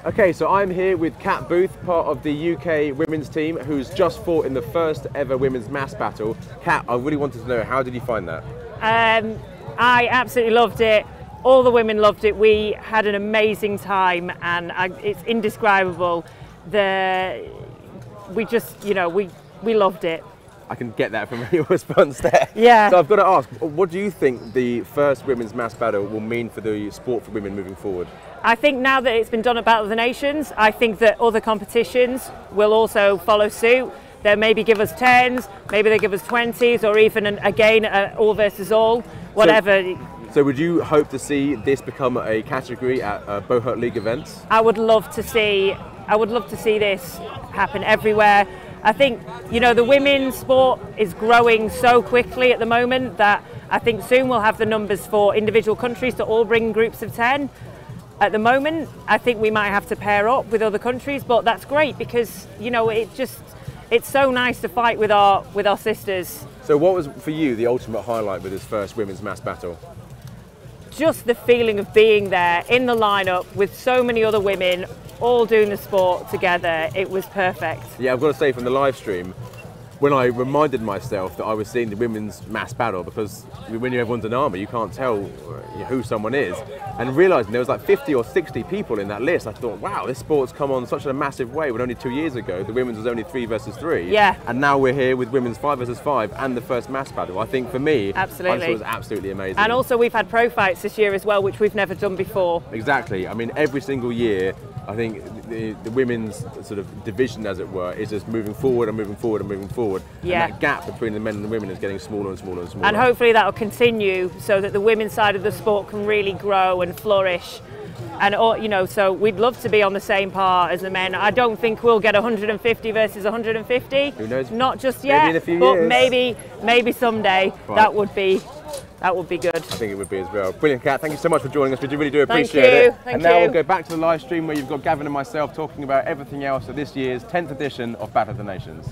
Okay, so I'm here with Kat Booth, part of the UK women's team, who's just fought in the first ever women's mass battle. Kat, I really wanted to know, how did you find that? I absolutely loved it. All the women loved it. We had an amazing time, and it's indescribable. We loved it. I can get that from your response there. Yeah. So I've got to ask, what do you think the first women's mass battle will mean for the sport for women moving forward? I think now that it's been done at Battle of the Nations, I think that other competitions will also follow suit. They'll maybe give us 10s, maybe they give us 20s, or even again all versus all, whatever. So would you hope to see this become a category at BotN League events? I would love to see this happen everywhere. I think, the women's sport is growing so quickly at the moment that I think soon we'll have the numbers for individual countries to all bring groups of 10. At the moment, I think we might have to pair up with other countries, but that's great because, it's so nice to fight with our sisters. So what was, for you, the ultimate highlight with this first women's mass battle? Just the feeling of being there in the lineup with so many other women, all doing the sport together. It was perfect. Yeah, I've got to say, from the live stream, when I reminded myself that I was seeing the women's mass battle, because when everyone's in armour, you can't tell who someone is, and realising there was like 50 or 60 people in that list, I thought, wow, this sport's come on such a massive way. When only 2 years ago, the women's was only 3 versus 3. Yeah. And now we're here with women's 5 versus 5 and the first mass battle. I think for me, absolutely. I thought it was absolutely amazing. And also we've had pro fights this year as well, which we've never done before. Exactly. I mean, every single year, I think the women's sort of division, as it were, is just moving forward and moving forward and moving forward. Yeah. And that gap between the men and the women is getting smaller and smaller and smaller. And hopefully that will continue so that the women's side of the sport can really grow and flourish. And so we'd love to be on the same par as the men. I don't think we'll get 150 versus 150. Who knows? Not just yet. Maybe in a few but years. maybe someday. Right. That would be good. I think it would be as well. Brilliant, Kat. Thank you so much for joining us. We really do appreciate it. And now we'll go back to the live stream where you've got Gavin and myself talking about everything else of this year's 10th edition of Battle of the Nations.